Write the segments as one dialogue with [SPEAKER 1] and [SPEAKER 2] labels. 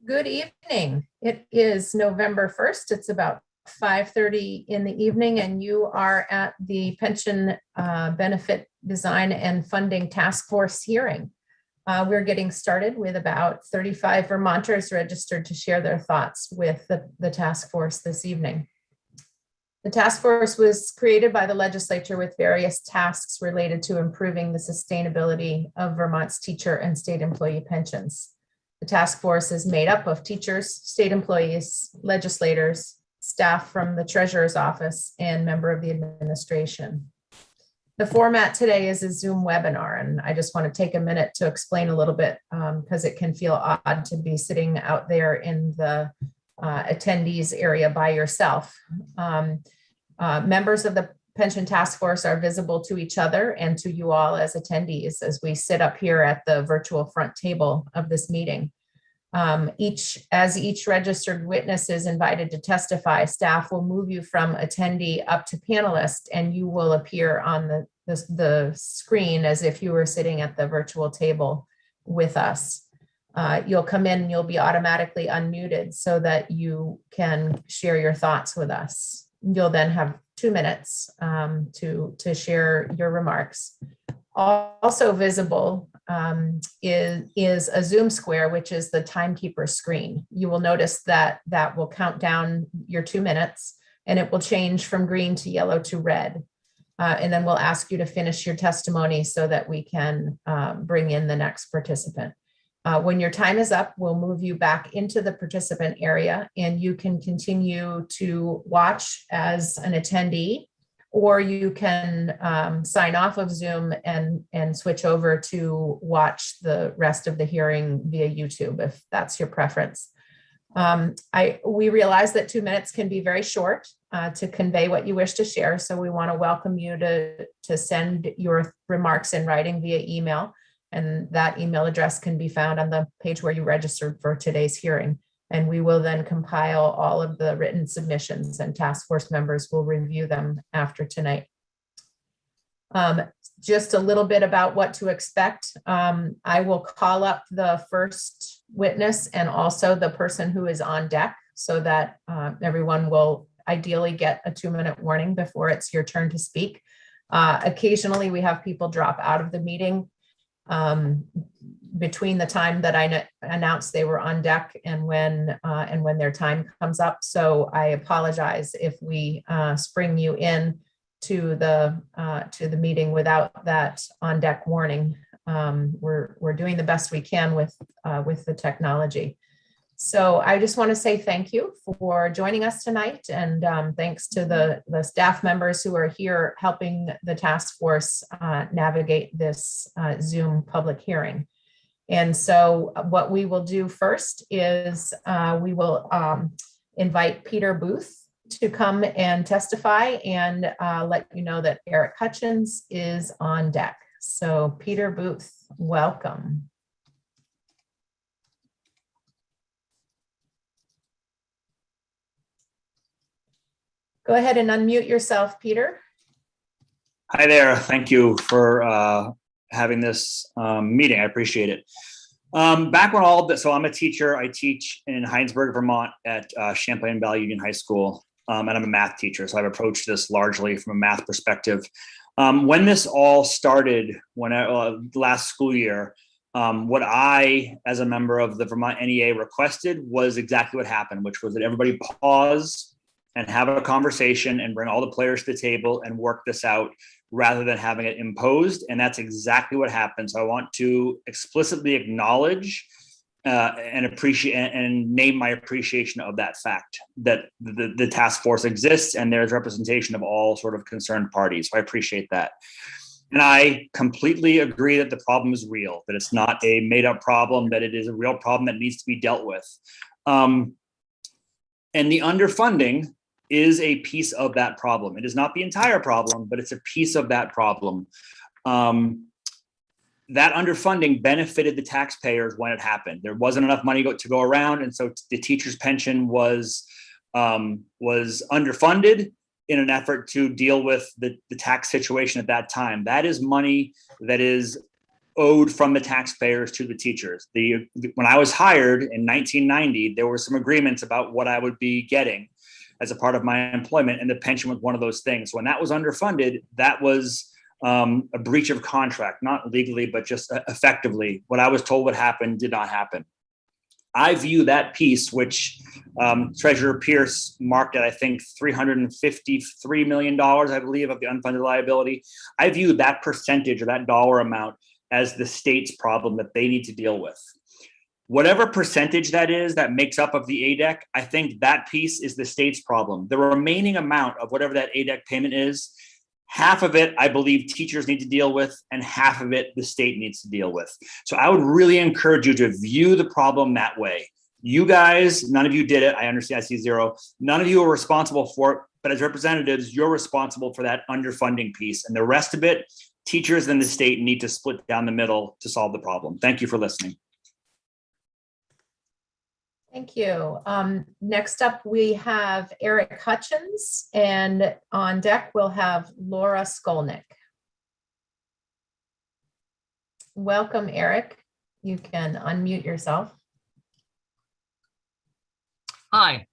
[SPEAKER 1] Good evening. It is November 1st. It's about 5:30 in the evening, and you are at the Pension Benefit Design and Funding Task Force hearing. We're getting started with about 35 Vermonters registered to share their thoughts with the task force this evening. The task force was created by the legislature with various tasks related to improving the sustainability of Vermont's teacher and state employee pensions. The task force is made up of teachers, state employees, legislators, staff from the treasurer's office, and member of the administration. The format today is a Zoom webinar, and I just want to take a minute to explain a little bit because it can feel odd to be sitting out there in the attendees area by yourself. Members of the Pension Task Force are visible to each other and to you all as attendees as we sit up here at the virtual front table of this meeting. As each registered witness is invited to testify, staff will move you from attendee up to panelist, and you will appear on the screen as if you were sitting at the virtual table with us. You'll come in and you'll be automatically unmuted so that you can share your thoughts with us. You'll then have 2 minutes to share your remarks. Also visible is a Zoom square, which is the timekeeper screen. You will notice that that will count down your 2 minutes, and it will change from green to yellow to red. And then we'll ask you to finish your testimony so that we can bring in the next participant. When your time is up, we'll move you back into the participant area, and you can continue to watch as an attendee, or you can sign off of Zoom and switch over to watch the rest of the hearing via YouTube, if that's your preference. We realize that 2 minutes can be very short to convey what you wish to share, so we want to welcome you to send your remarks in writing via email. And that email address can be found on the page where you registered for today's hearing. And we will then compile all of the written submissions, and task force members will review them after tonight. Just a little bit about what to expect. I will call up the first witness and also the person who is on deck so that everyone will ideally get a 2-minute warning before it's your turn to speak. Occasionally, we have people drop out of the meeting between the time that I announced they were on deck and when their time comes up. So I apologize if we spring you in to the meeting without that on deck warning. We're doing the best we can with the technology. So I just want to say thank you for joining us tonight, and thanks to the staff members who are here helping the task force navigate this Zoom public hearing. And so what we will do first is we will invite Peter Booth to come and testify and let you know that Eric Hutchins is on deck. So Peter Booth, welcome. Go ahead and unmute yourself, Peter.
[SPEAKER 2] Hi there. Thank you for having this meeting. I appreciate it. Back when so I'm a teacher. I teach in Heinsberg, Vermont at Champlain Valley Union High School, and I'm a math teacher. So I've approached this largely from a math perspective. When this all started, last school year, what I, as a member of the Vermont NEA, requested was exactly what happened, which was that everybody pause and have a conversation and bring all the players to the table and work this out rather than having it imposed. And that's exactly what happened. So I want to explicitly acknowledge and appreciate and name my appreciation of that fact, that the task force exists and there's representation of all sort of concerned parties. So I appreciate that. And I completely agree that the problem is real, that it's not a made up problem, that it is a real problem that needs to be dealt with. And the underfunding is a piece of that problem. It is not the entire problem, but it's a piece of that problem. That underfunding benefited the taxpayers when it happened. There wasn't enough money to go around, and so the teacher's pension was underfunded in an effort to deal with the tax situation at that time. That is money that is owed from the taxpayers to the teachers. When I was hired in 1990, there were some agreements about what I would be getting as a part of my employment, and the pension was one of those things. When that was underfunded, that was a breach of contract, not legally, but just effectively. What I was told would happen did not happen. I view that piece, which Treasurer Pierce marked at, I think, $353 million, I believe, of the unfunded liability. I view that percentage or that dollar amount as the state's problem that they need to deal with. Whatever percentage that is that makes up of the ADEC, I think that piece is the state's problem. The remaining amount of whatever that ADEC payment is, half of it, I believe teachers need to deal with, and half of it, the state needs to deal with. So I would really encourage you to view the problem that way. You guys, none of you did it. I understand, I see zero. None of you are responsible for it, but as representatives, you're responsible for that underfunding piece. And the rest of it, teachers and the state need to split down the middle to solve the problem. Thank you for listening.
[SPEAKER 1] Thank you. Next up, we have Eric Hutchins, and on deck, we'll have Nora Skolnick. Welcome, Eric. You can unmute yourself.
[SPEAKER 3] Hi,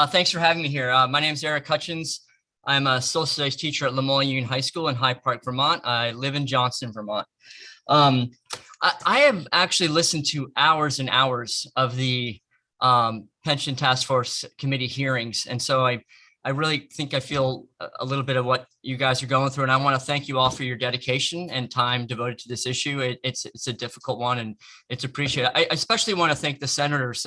[SPEAKER 3] thanks for having me here. My name is Eric Hutchins. I'm a social studies teacher at Lemoyne Union High School in Hyde Park, Vermont. I live in Johnston, Vermont. I have actually listened to hours and hours of the Pension Task Force Committee hearings. And so I really think I feel a little bit of what you guys are going through. And I want to thank you all for your dedication and time devoted to this issue. It's a difficult one, and it's appreciated. I especially want to thank the senators,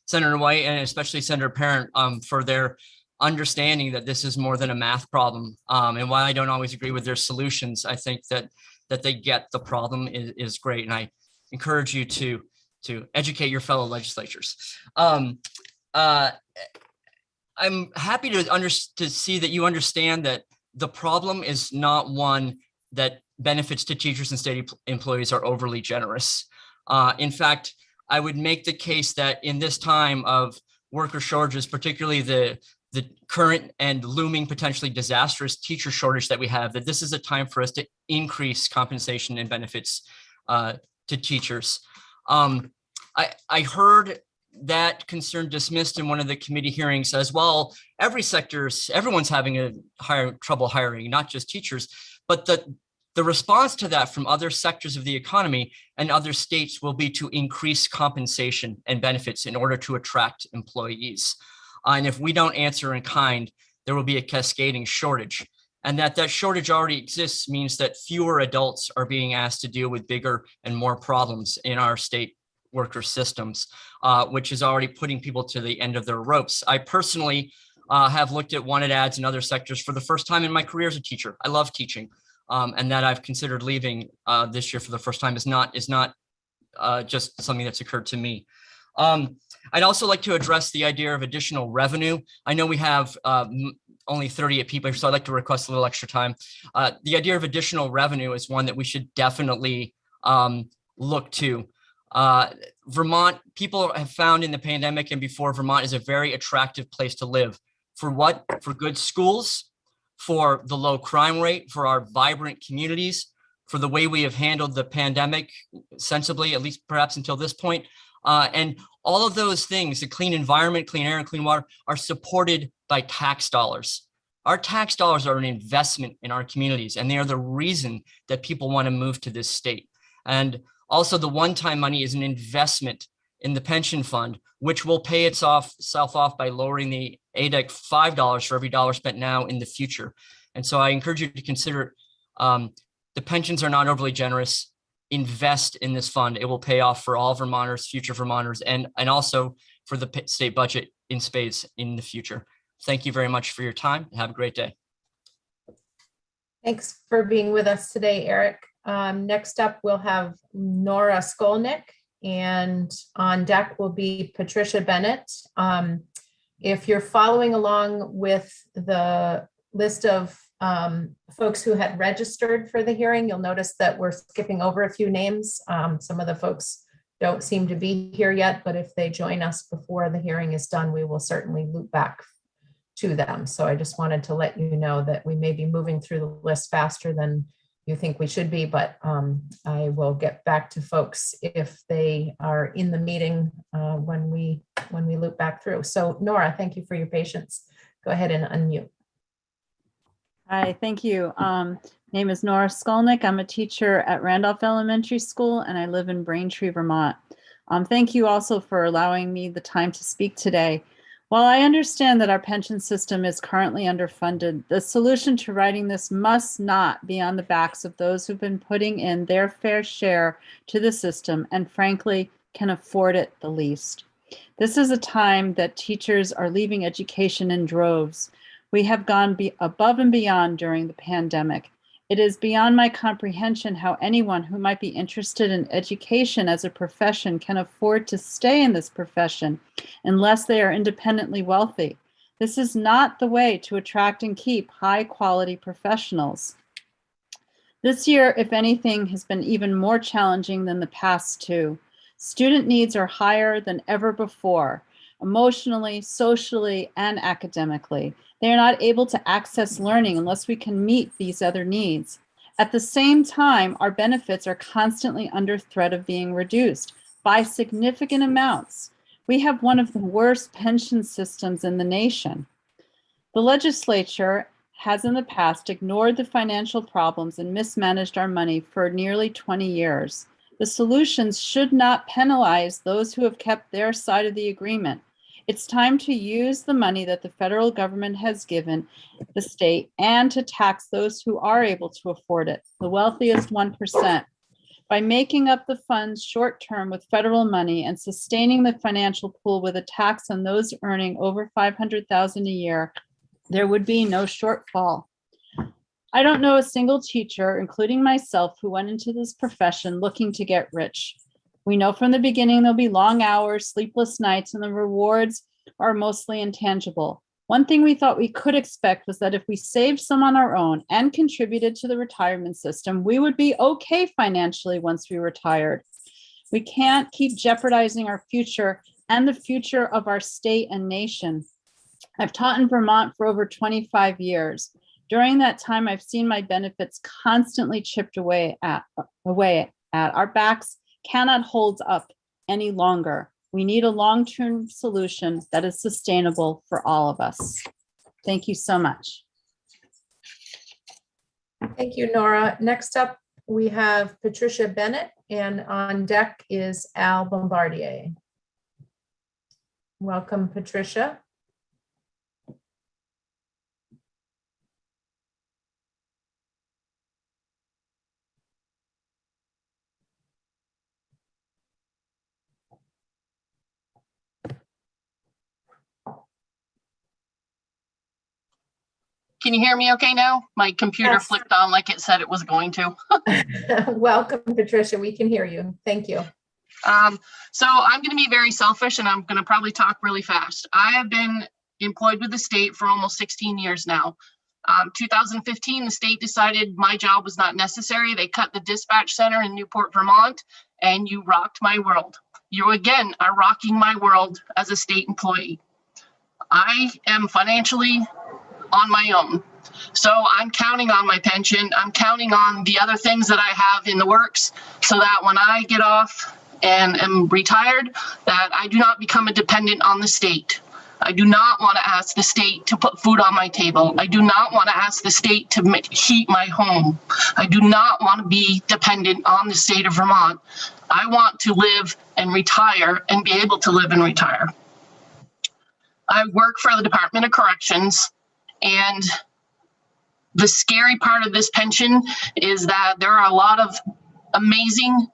[SPEAKER 3] Senator White and especially Senator Parent, for their understanding that this is more than a math problem. And while I don't always agree with their solutions, I think that they get the problem is great. And I encourage you to educate your fellow legislators. I'm happy to see that you understand that the problem is not one that benefits to teachers and state employees are overly generous. In fact, I would make the case that in this time of worker shortages, particularly the current and looming potentially disastrous teacher shortage that we have, that this is a time for us to increase compensation and benefits to teachers. I heard that concern dismissed in one of the committee hearings as well. Everyone's having trouble hiring, not just teachers, but the response to that from other sectors of the economy and other states will be to increase compensation and benefits in order to attract employees. And if we don't answer in kind, there will be a cascading shortage. And that shortage already exists means that fewer adults are being asked to deal with bigger and more problems in our state worker systems, which is already putting people to the end of their ropes. I personally have looked at wanted ads in other sectors for the first time in my career as a teacher. I love teaching. And that I've considered leaving this year for the first time is not just something that's occurred to me. I'd also like to address the idea of additional revenue. I know we have only 38 people, so I'd like to request a little extra time. The idea of additional revenue is one that we should definitely look to. Vermont, people have found in the pandemic and before, Vermont is a very attractive place to live. For what? For good schools, for the low crime rate, for our vibrant communities, for the way we have handled the pandemic sensibly, at least perhaps until this point. And all of those things, the clean environment, clean air, and clean water, are supported by tax dollars. Our tax dollars are an investment in our communities, and they are the reason that people want to move to this state. And also the one-time money is an investment in the pension fund, which will pay itself off by lowering the ADEC $5 for every dollar spent now in the future. And so I encourage you to consider the pensions are not overly generous. Invest in this fund. It will pay off for all Vermonters, future Vermonters, and also for the state budget in spades in the future. Thank you very much for your time. Have a great day.
[SPEAKER 1] Thanks for being with us today, Eric. Next up, we'll have Nora Skolnick, and on deck will be Patricia Bennett. If you're following along with the list of folks who had registered for the hearing, you'll notice that we're skipping over a few names. Some of the folks don't seem to be here yet, but if they join us before the hearing is done, we will certainly loop back to them. So I just wanted to let you know that we may be moving through the list faster than you think we should be, but I will get back to folks if they are in the meeting when we loop back through. So Nora, thank you for your patience. Go ahead and unmute.
[SPEAKER 4] Hi, thank you. Name is Nora Skolnick. I'm a teacher at Randolph Elementary School and I live in Braintree, Vermont. Thank you also for allowing me the time to speak today. While I understand that our pension system is currently underfunded, the solution to righting this must not be on the backs of those who've been putting in their fair share to the system and frankly can afford it the least. This is a time that teachers are leaving education in droves. We have gone above and beyond during the pandemic. It is beyond my comprehension how anyone who might be interested in education as a profession can afford to stay in this profession unless they are independently wealthy. This is not the way to attract and keep high quality professionals. This year, if anything, has been even more challenging than the past two. Student needs are higher than ever before, emotionally, socially, and academically. They are not able to access learning unless we can meet these other needs. At the same time, our benefits are constantly under threat of being reduced by significant amounts. We have one of the worst pension systems in the nation. The legislature has in the past ignored the financial problems and mismanaged our money for nearly 20 years. The solutions should not penalize those who have kept their side of the agreement. It's time to use the money that the federal government has given the state and to tax those who are able to afford it, the wealthiest 1%. By making up the funds short-term with federal money and sustaining the financial pool with a tax on those earning over $500,000 a year, there would be no shortfall. I don't know a single teacher, including myself, who went into this profession looking to get rich. We know from the beginning there'll be long hours, sleepless nights, and the rewards are mostly intangible. One thing we thought we could expect was that if we saved some on our own and contributed to the retirement system, we would be okay financially once we retired. We can't keep jeopardizing our future and the future of our state and nation. I've taught in Vermont for over 25 years. During that time, I've seen my benefits constantly chipped away at. Our backs cannot hold up any longer. We need a long-term solution that is sustainable for all of us. Thank you so much.
[SPEAKER 1] Thank you, Nora. Next up, we have Patricia Bennett, and on deck is Al Bombardier. Welcome, Patricia.
[SPEAKER 5] Can you hear me okay now? My computer
[SPEAKER 1] Yes.
[SPEAKER 5] flicked on like it said it was going to.
[SPEAKER 1] Welcome, Patricia. We can hear you. Thank you.
[SPEAKER 5] So I'm going to be very selfish and I'm going to probably talk really fast. I have been employed with the state for almost 16 years now. 2015, the state decided my job was not necessary. They cut the dispatch center in Newport, Vermont, and you rocked my world. You again are rocking my world as a state employee. I am financially on my own. So I'm counting on my pension. I'm counting on the other things that I have in the works so that when I get off and am retired, that I do not become a dependent on the state. I do not want to ask the state to put food on my table. I do not want to ask the state to heat my home. I do not want to be dependent on the state of Vermont. I want to live and retire and be able to live and retire. I work for the Department of Corrections, and the scary part of this pension is that there are a lot of amazing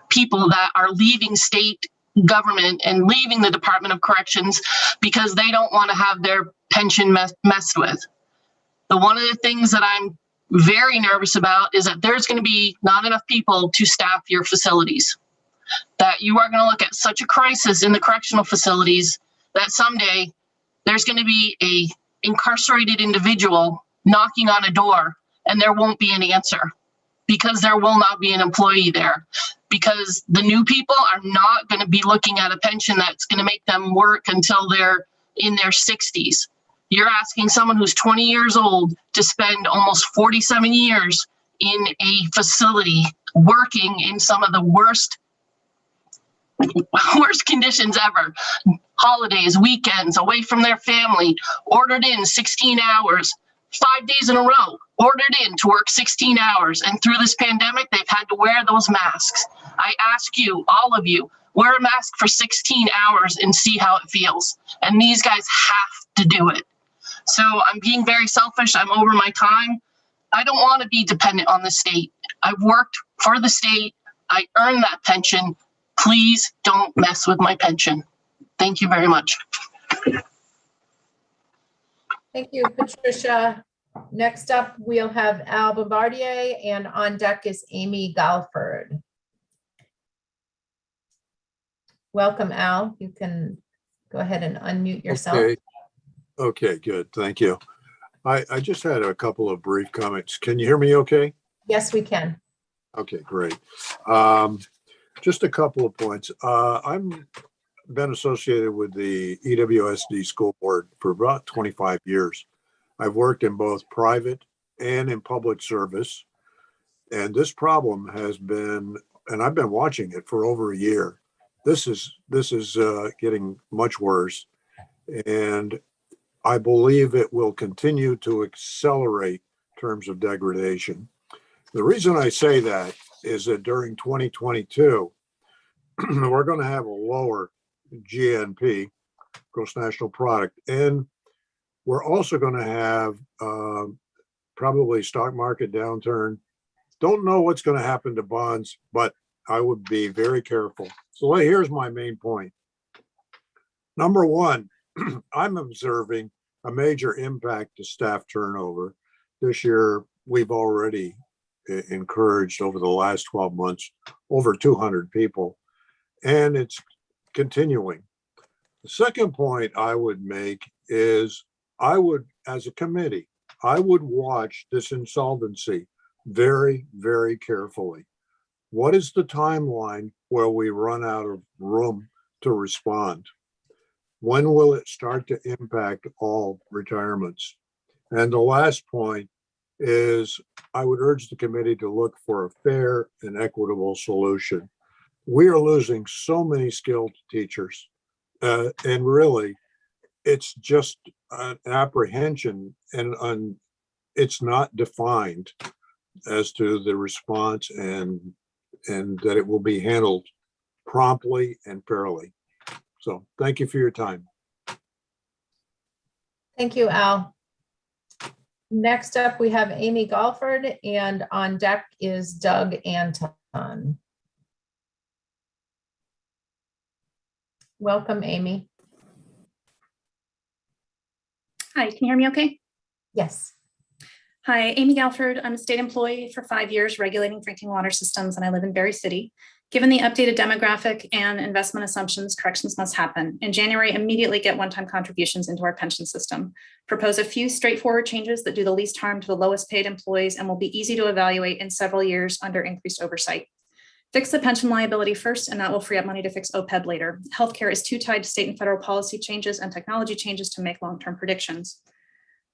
[SPEAKER 5] people that are leaving state government and leaving the Department of Corrections because they don't want to have their pension messed with. But one of the things that I'm very nervous about is that there's going to be not enough people to staff your facilities. That you are going to look at such a crisis in the correctional facilities that someday there's going to be a incarcerated individual knocking on a door and there won't be an answer because there will not be an employee there, because the new people are not going to be looking at a pension that's going to make them work until they're in their 60s. You're asking someone who's 20 years old to spend almost 47 years in a facility, working in some of the worst conditions ever. Holidays, weekends, away from their family, ordered in 16 hours, 5 days in a row, ordered in to work 16 hours. And through this pandemic, they've had to wear those masks. I ask you, all of you, wear a mask for 16 hours and see how it feels. And these guys have to do it. So I'm being very selfish. I'm over my time. I don't want to be dependent on the state. I've worked for the state. I earn that pension. Please don't mess with my pension. Thank you very much.
[SPEAKER 1] Thank you, Patricia. Next up, we'll have Al Bombardier, and on deck is Amy Galford. Welcome, Al. You can go ahead and unmute yourself.
[SPEAKER 6] Okay, good. Thank you. I just had a couple of brief comments. Can you hear me okay?
[SPEAKER 1] Yes, we can.
[SPEAKER 6] Okay, great. Just a couple of points. I'm been associated with the EWSD school board for about 25 years. I've worked in both private and in public service. And this problem has been, and I've been watching it for over a year. This is getting much worse. And I believe it will continue to accelerate in terms of degradation. The reason I say that is that during 2022, we're going to have a lower GNP, gross national product, and we're also going to have probably stock market downturn. Don't know what's going to happen to bonds, but I would be very careful. So here's my main point. Number one, I'm observing a major impact to staff turnover. This year, we've already encouraged over the last 12 months, over 200 people, and it's continuing. The second point I would make is I would, as a committee, I would watch this insolvency very, very carefully. What is the timeline where we run out of room to respond? When will it start to impact all retirements? And the last point is I would urge the committee to look for a fair and equitable solution. We are losing so many skilled teachers, and really, it's just an apprehension, and it's not defined as to the response, and that it will be handled promptly and fairly. So thank you for your time.
[SPEAKER 1] Thank you, Al. Next up, we have Amy Galford, and on deck is Doug Anton. Welcome, Amy.
[SPEAKER 7] Hi, can you hear me okay?
[SPEAKER 1] Yes.
[SPEAKER 7] Hi, Amy Galford. I'm a state employee for 5 years regulating drinking water systems, and I live in Berry City. Given the updated demographic and investment assumptions, corrections must happen. In January, immediately get one-time contributions into our pension system. Propose a few straightforward changes that do the least harm to the lowest paid employees and will be easy to evaluate in several years under increased oversight. Fix the pension liability first, and that will free up money to fix OPEB later. Healthcare is too tied to state and federal policy changes and technology changes to make long-term predictions.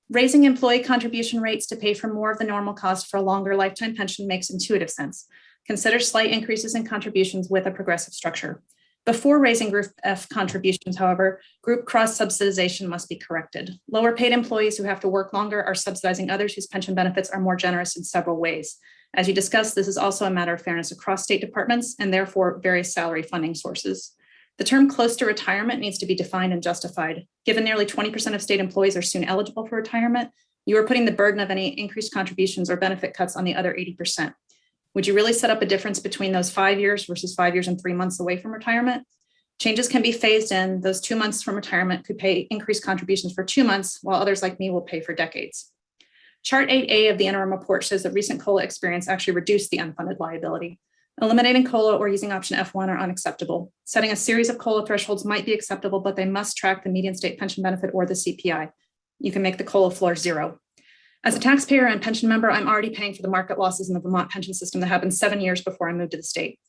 [SPEAKER 7] Raising employee contribution rates to pay for more of the normal cost for a longer lifetime pension makes intuitive sense. Consider slight increases in contributions with a progressive structure. Before raising Group F contributions, however, group cross-subsidization must be corrected. Lower paid employees who have to work longer are subsidizing others whose pension benefits are more generous in several ways. As you discussed, this is also a matter of fairness across state departments and therefore various salary funding sources. The term close to retirement needs to be defined and justified. Given nearly 20% of state employees are soon eligible for retirement, you are putting the burden of any increased contributions or benefit cuts on the other 80%. Would you really set up a difference between those 5 years versus 5 years and 3 months away from retirement? Changes can be phased in. Those 2 months from retirement could pay increased contributions for 2 months, while others like me will pay for decades. Chart 8A of the interim report shows that recent COLA experience actually reduced the unfunded liability. Eliminating COLA or using option F1 are unacceptable. Setting a series of COLA thresholds might be acceptable, but they must track the median state pension benefit or the CPI. You can make the COLA floor 0. As a taxpayer and pension member, I'm already paying for the market losses in the Vermont pension system that happened 7 years before I moved to the state.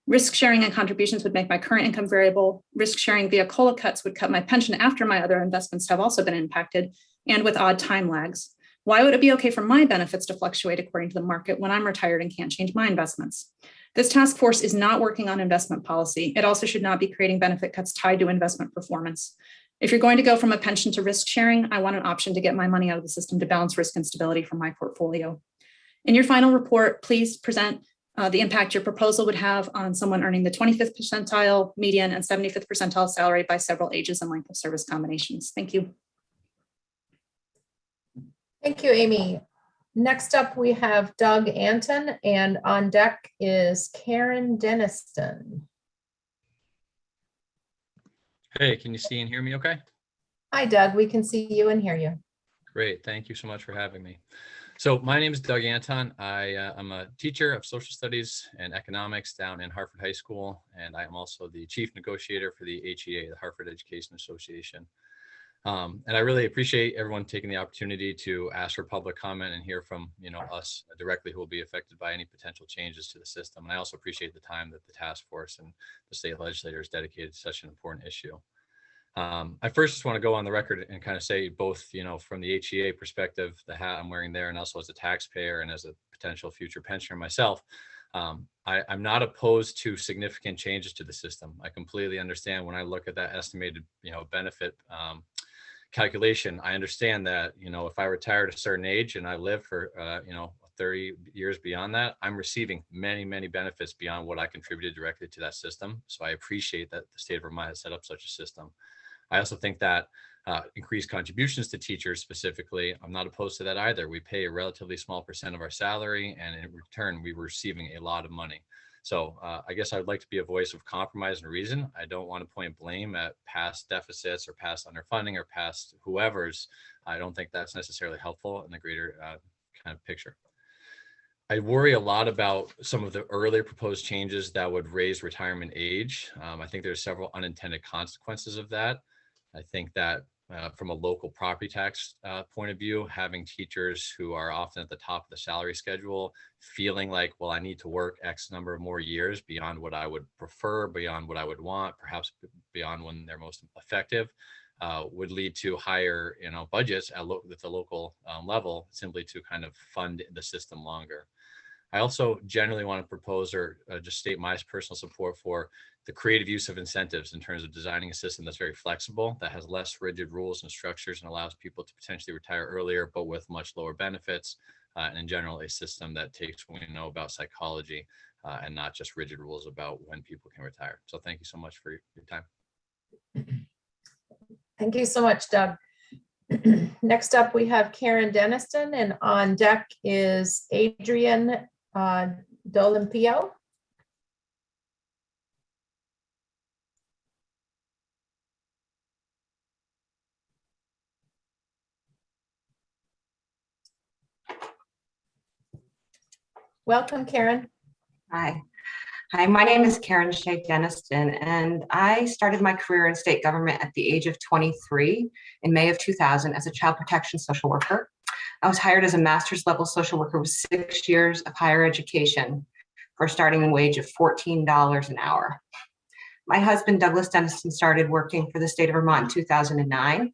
[SPEAKER 7] Risk sharing and contributions would make my current income variable. Risk sharing via COLA cuts would cut my pension after my other investments have also been impacted, and with odd time lags. Why would it be okay for my benefits to fluctuate according to the market when I'm retired and can't change my investments? This task force is not working on investment policy. It also should not be creating benefit cuts tied to investment performance. If you're going to go from a pension to risk sharing, I want an option to get my money out of the system to balance risk and stability for my portfolio. In your final report, please present the impact your proposal would have on someone earning the 25th percentile, median, and 75th percentile salary by several ages and length of service combinations. Thank you.
[SPEAKER 1] Thank you, Amy. Next up, we have Doug Anton, and on deck is Karen Denniston.
[SPEAKER 8] Hey, can you see and hear me okay?
[SPEAKER 1] Hi, Doug. We can see you and hear you.
[SPEAKER 8] Great. Thank you so much for having me. So my name is Doug Anton. I'm a teacher of social studies and economics down in Hartford High School, and I am also the chief negotiator for the HEA, the Hartford Education Association. And I really appreciate everyone taking the opportunity to ask for public comment and hear from us directly who will be affected by any potential changes to the system. And I also appreciate the time that the task force and the state legislators dedicated to such an important issue. I first just want to go on the record and kind of say both, from the HEA perspective, the hat I'm wearing there, and also as a taxpayer and as a potential future pensioner myself, I'm not opposed to significant changes to the system. I completely understand when I look at that estimated, benefit calculation. I understand that, if I retire at a certain age and I live for, 30 years beyond that, I'm receiving many, many benefits beyond what I contributed directly to that system. So I appreciate that the state of Vermont has set up such a system. I also think that increased contributions to teachers specifically, I'm not opposed to that either. We pay a relatively small percent of our salary, and in return, we were receiving a lot of money. So I guess I'd like to be a voice of compromise and reason. I don't want to point blame at past deficits or past underfunding or past whoever's. I don't think that's necessarily helpful in the greater kind of picture. I worry a lot about some of the earlier proposed changes that would raise retirement age. I think there's several unintended consequences of that. I think that from a local property tax point of view, having teachers who are often at the top of the salary schedule feeling like, well, I need to work X number of more years beyond what I would prefer, beyond what I would want, perhaps beyond when they're most effective, would lead to higher, budgets at the local level, simply to kind of fund the system longer. I also generally want to propose or just state my personal support for the creative use of incentives in terms of designing a system that's very flexible, that has less rigid rules and structures, and allows people to potentially retire earlier, but with much lower benefits. And in general, a system that takes what we know about psychology and not just rigid rules about when people can retire. So thank you so much for your time.
[SPEAKER 1] Thank you so much, Doug. Next up, we have Karen Denniston, and on deck is Adrian Dolimpio. Welcome, Karen.
[SPEAKER 9] Hi, my name is Karen Shea Denniston, and I started my career in state government at the age of 23 in May of 2000 as a child protection social worker. I was hired as a master's level social worker with 6 years of higher education for a starting wage of $14 an hour. My husband, Douglas Denniston, started working for the state of Vermont in 2009.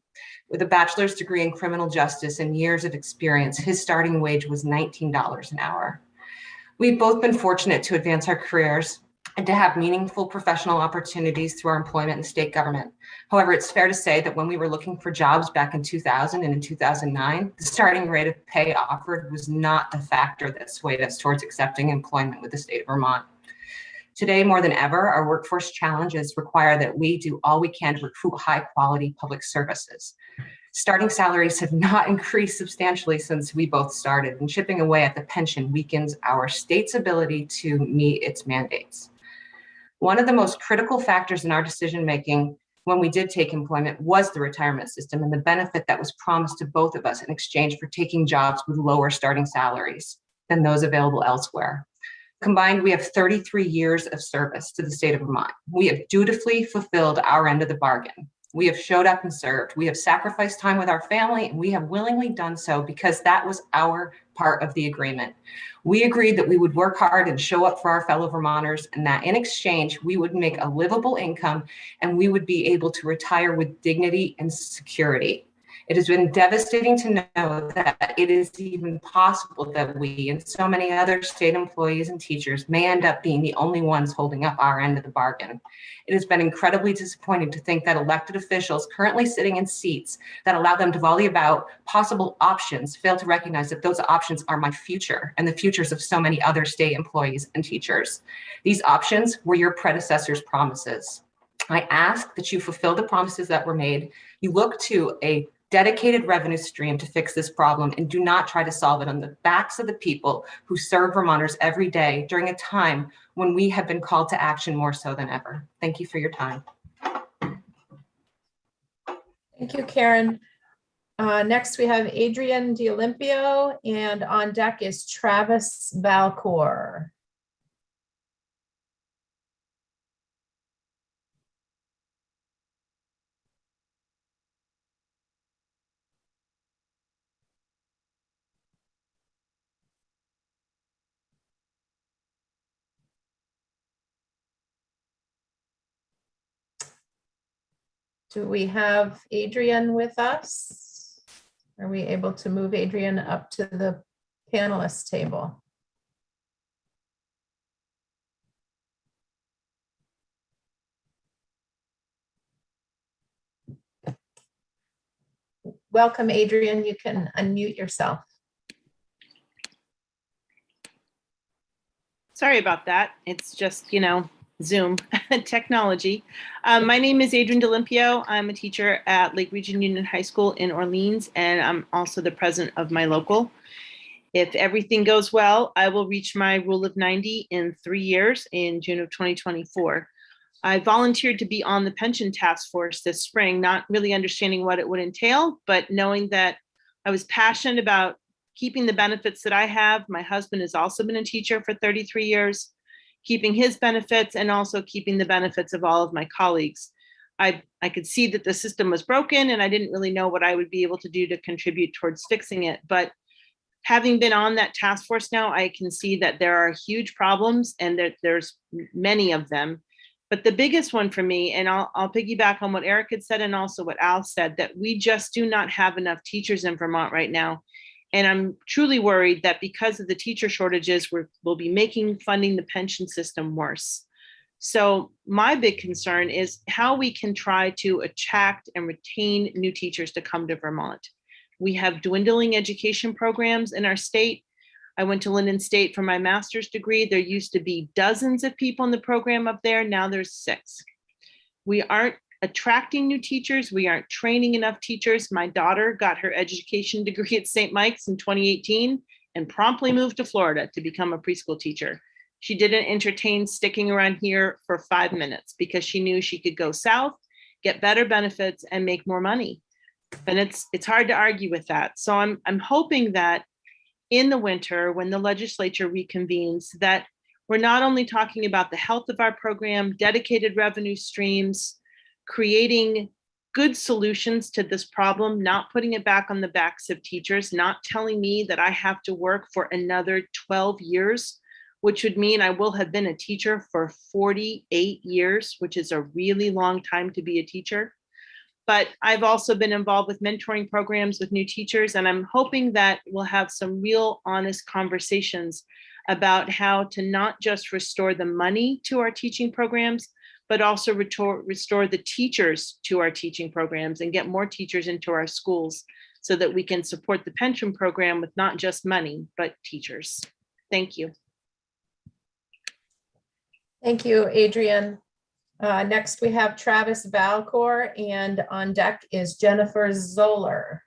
[SPEAKER 9] With a bachelor's degree in criminal justice and years of experience, his starting wage was $19 an hour. We've both been fortunate to advance our careers and to have meaningful professional opportunities through our employment in state government. However, it's fair to say that when we were looking for jobs back in 2000 and in 2009, the starting rate of pay offered was not the factor that swayed us towards accepting employment with the state of Vermont. Today, more than ever, our workforce challenges require that we do all we can to recruit high-quality public services. Starting salaries have not increased substantially since we both started, and chipping away at the pension weakens our state's ability to meet its mandates. One of the most critical factors in our decision-making when we did take employment was the retirement system and the benefit that was promised to both of us in exchange for taking jobs with lower starting salaries than those available elsewhere. Combined, we have 33 years of service to the state of Vermont. We have dutifully fulfilled our end of the bargain. We have showed up and served. We have sacrificed time with our family, and we have willingly done so because that was our part of the agreement. We agreed that we would work hard and show up for our fellow Vermonters, and that in exchange, we would make a livable income and we would be able to retire with dignity and security. It has been devastating to know that it is even possible that we and so many other state employees and teachers may end up being the only ones holding up our end of the bargain. It has been incredibly disappointing to think that elected officials currently sitting in seats that allow them to volley about possible options fail to recognize that those options are my future and the futures of so many other state employees and teachers. These options were your predecessors' promises. I ask that you fulfill the promises that were made. You look to a dedicated revenue stream to fix this problem and do not try to solve it on the backs of the people who serve Vermonters every day during a time when we have been called to action more so than ever. Thank you for your time.
[SPEAKER 1] Thank you, Karen. Next, we have Adrian D'Olimpio, and on deck is Travis Valcour. Do we have Adrian with us? Are we able to move Adrian up to the panelist table? Welcome, Adrian. You can unmute yourself.
[SPEAKER 10] Sorry about that. It's just, Zoom technology. My name is Adrian D'Olimpio. I'm a teacher at Lake Region Union High School in Orleans, and I'm also the president of my local. If everything goes well, I will reach my rule of 90 in 3 years in June of 2024. I volunteered to be on the pension task force this spring, not really understanding what it would entail, but knowing that I was passionate about keeping the benefits that I have. My husband has also been a teacher for 33 years, keeping his benefits and also keeping the benefits of all of my colleagues. I could see that the system was broken and I didn't really know what I would be able to do to contribute towards fixing it. But having been on that task force now, I can see that there are huge problems and that there's many of them. But the biggest one for me, and I'll piggyback on what Eric had said and also what Al said, that we just do not have enough teachers in Vermont right now. And I'm truly worried that because of the teacher shortages, we'll be making funding the pension system worse. So my big concern is how we can try to attract and retain new teachers to come to Vermont. We have dwindling education programs in our state. I went to Linden State for my master's degree. There used to be dozens of people in the program up there. Now there's 6. We aren't attracting new teachers. We aren't training enough teachers. My daughter got her education degree at St. Mike's in 2018 and promptly moved to Florida to become a preschool teacher. She didn't entertain sticking around here for 5 minutes because she knew she could go south, get better benefits, and make more money. And it's hard to argue with that. So I'm hoping that in the winter, when the legislature reconvenes, that we're not only talking about the health of our program, dedicated revenue streams, creating good solutions to this problem, not putting it back on the backs of teachers, not telling me that I have to work for another 12 years, which would mean I will have been a teacher for 48 years, which is a really long time to be a teacher. But I've also been involved with mentoring programs with new teachers, and I'm hoping that we'll have some real honest conversations about how to not just restore the money to our teaching programs, but also restore the teachers to our teaching programs and get more teachers into our schools so that we can support the pension program with not just money, but teachers. Thank you.
[SPEAKER 1] Thank you, Adrian. Next, we have Travis Valcour, and on deck is Jennifer Zoller.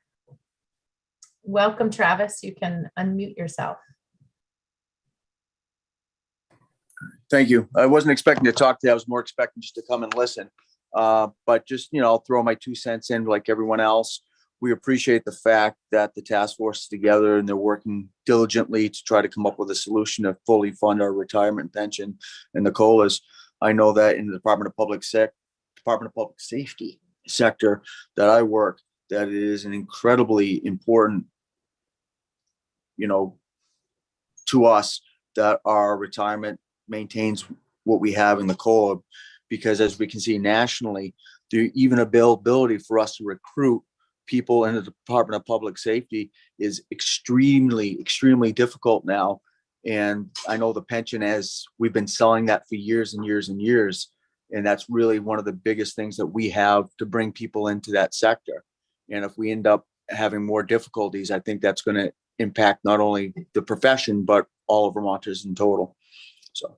[SPEAKER 1] Welcome, Travis. You can unmute yourself.
[SPEAKER 11] Thank you. I wasn't expecting to talk today. I was more expecting just to come and listen. But just, I'll throw my 2 cents in like everyone else. We appreciate the fact that the task force is together and they're working diligently to try to come up with a solution to fully fund our retirement pension and the COLAs. I know that in the Department of Public Safety sector that I work, that it is an incredibly important, to us that our retirement maintains what we have in the COLA, because as we can see nationally, there even availability for us to recruit people in the Department of Public Safety is extremely, extremely difficult now. And I know the pension, as we've been selling that for years and years and years. And that's really one of the biggest things that we have to bring people into that sector. And if we end up having more difficulties, I think that's going to impact not only the profession, but all of Vermonters in total. So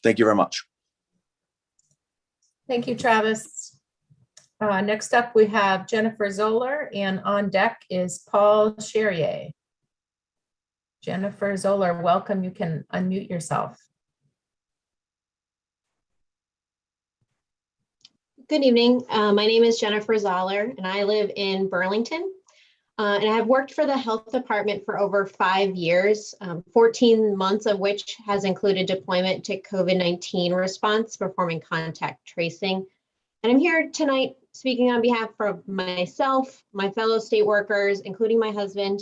[SPEAKER 11] thank you very much.
[SPEAKER 1] Thank you, Travis. Next up, we have Jennifer Zoller, and on deck is Paul Cherrier. Jennifer Zoller, welcome. You can unmute yourself.
[SPEAKER 12] Good evening. My name is Jennifer Zoller, and I live in Burlington. And I have worked for the health department for over 5 years, 14 months of which has included deployment to COVID-19 response, performing contact tracing. And I'm here tonight speaking on behalf of myself, my fellow state workers, including my husband,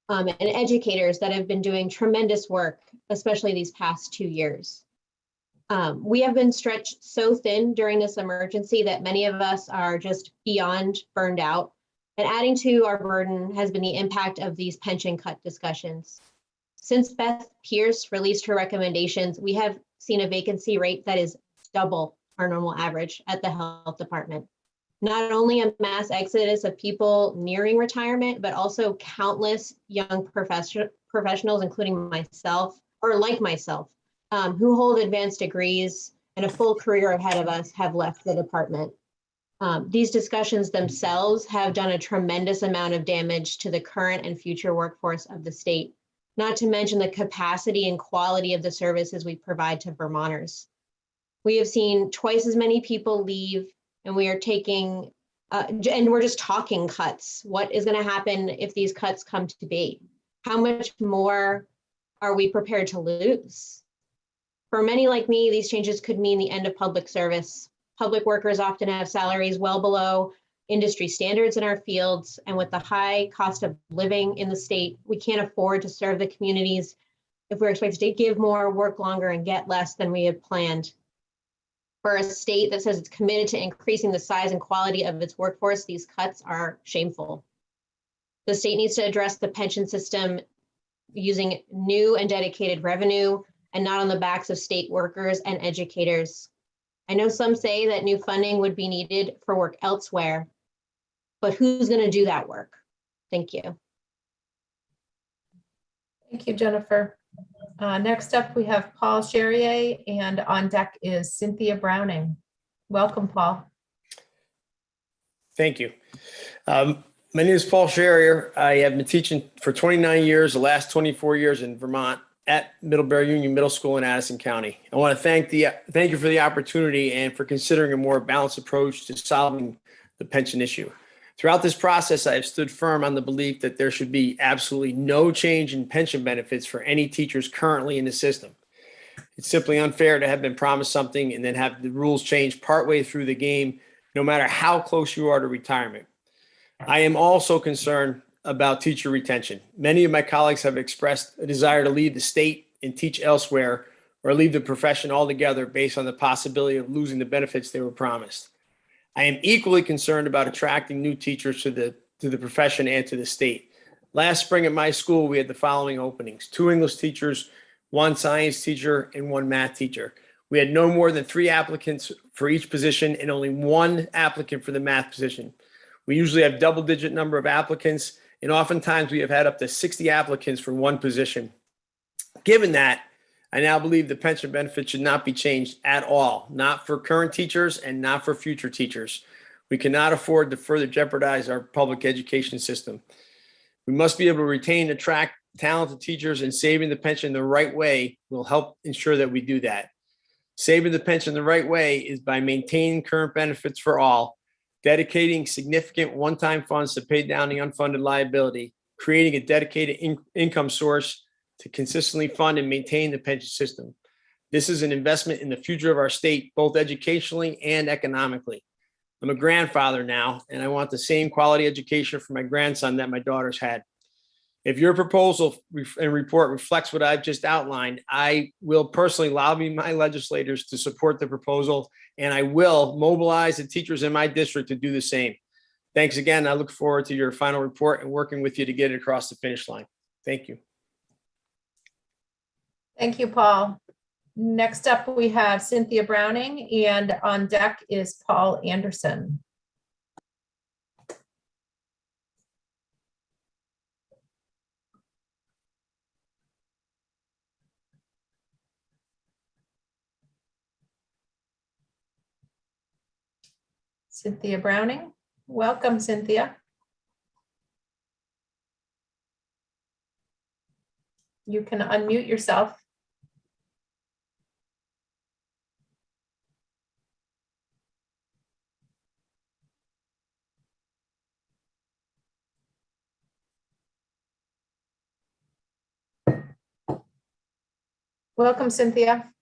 [SPEAKER 12] and educators that have been doing tremendous work, especially these past 2 years. We have been stretched so thin during this emergency that many of us are just beyond burned out. And adding to our burden has been the impact of these pension cut discussions. Since Beth Pierce released her recommendations, we have seen a vacancy rate that is double our normal average at the health department. Not only a mass exodus of people nearing retirement, but also countless young professionals, including myself, or like myself, who hold advanced degrees and a full career ahead of us have left the department. These discussions themselves have done a tremendous amount of damage to the current and future workforce of the state, not to mention the capacity and quality of the services we provide to Vermonters. We have seen twice as many people leave, and we are taking, and we're just talking cuts. What is going to happen if these cuts come to be? How much more are we prepared to lose? For many like me, these changes could mean the end of public service. Public workers often have salaries well below industry standards in our fields, and with the high cost of living in the state, we can't afford to serve the communities if we're expected to give more, work longer, and get less than we had planned. For a state that says it's committed to increasing the size and quality of its workforce, these cuts are shameful. The state needs to address the pension system using new and dedicated revenue and not on the backs of state workers and educators. I know some say that new funding would be needed for work elsewhere, but who's going to do that work? Thank you.
[SPEAKER 1] Thank you, Jennifer. Next up, we have Paul Cherrier, and on deck is Cynthia Browning. Welcome, Paul.
[SPEAKER 13] Thank you. My name is Paul Cherrier. I have been teaching for 29 years, the last 24 years in Vermont at Middlebury Union Middle School in Addison County. I want to thank you for the opportunity and for considering a more balanced approach to solving the pension issue. Throughout this process, I have stood firm on the belief that there should be absolutely no change in pension benefits for any teachers currently in the system. It's simply unfair to have been promised something and then have the rules change partway through the game, no matter how close you are to retirement. I am also concerned about teacher retention. Many of my colleagues have expressed a desire to leave the state and teach elsewhere or leave the profession altogether based on the possibility of losing the benefits they were promised. I am equally concerned about attracting new teachers to the profession and to the state. Last spring at my school, we had the following openings: 2 English teachers, 1 science teacher, and 1 math teacher. We had no more than 3 applicants for each position and only 1 applicant for the math position. We usually have double-digit number of applicants, and oftentimes we have had up to 60 applicants for 1 position. Given that, I now believe the pension benefit should not be changed at all, not for current teachers and not for future teachers. We cannot afford to further jeopardize our public education system. We must be able to retain and attract talented teachers, and saving the pension the right way will help ensure that we do that. Saving the pension the right way is by maintaining current benefits for all, dedicating significant one-time funds to pay down the unfunded liability, creating a dedicated income source to consistently fund and maintain the pension system. This is an investment in the future of our state, both educationally and economically. I'm a grandfather now, and I want the same quality education for my grandson that my daughters had. If your proposal and report reflects what I've just outlined, I will personally lobby my legislators to support the proposal, and I will mobilize the teachers in my district to do the same. Thanks again. I look forward to your final report and working with you to get it across the finish line. Thank you.
[SPEAKER 1] Thank you, Paul. Next up, we have Cynthia Browning, and on deck is Paul Anderson. Cynthia Browning. Welcome, Cynthia. You can unmute yourself. Welcome, Cynthia.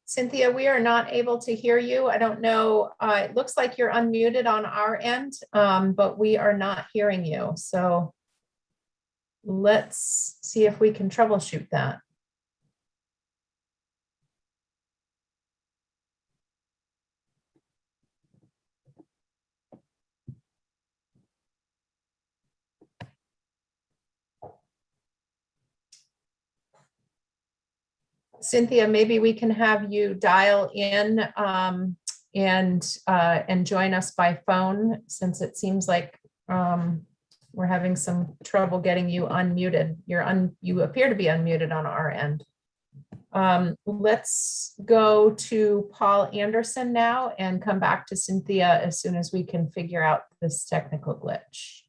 [SPEAKER 1] Cynthia, we are not able to hear you. I don't know. It looks like you're unmuted on our end, but we are not hearing you. So let's see if we can troubleshoot that. Cynthia, maybe we can have you dial in and join us by phone, since it seems like we're having some trouble getting you unmuted. You appear to be unmuted on our end. Let's go to Paul Anderson now and come back to Cynthia as soon as we can figure out this technical glitch.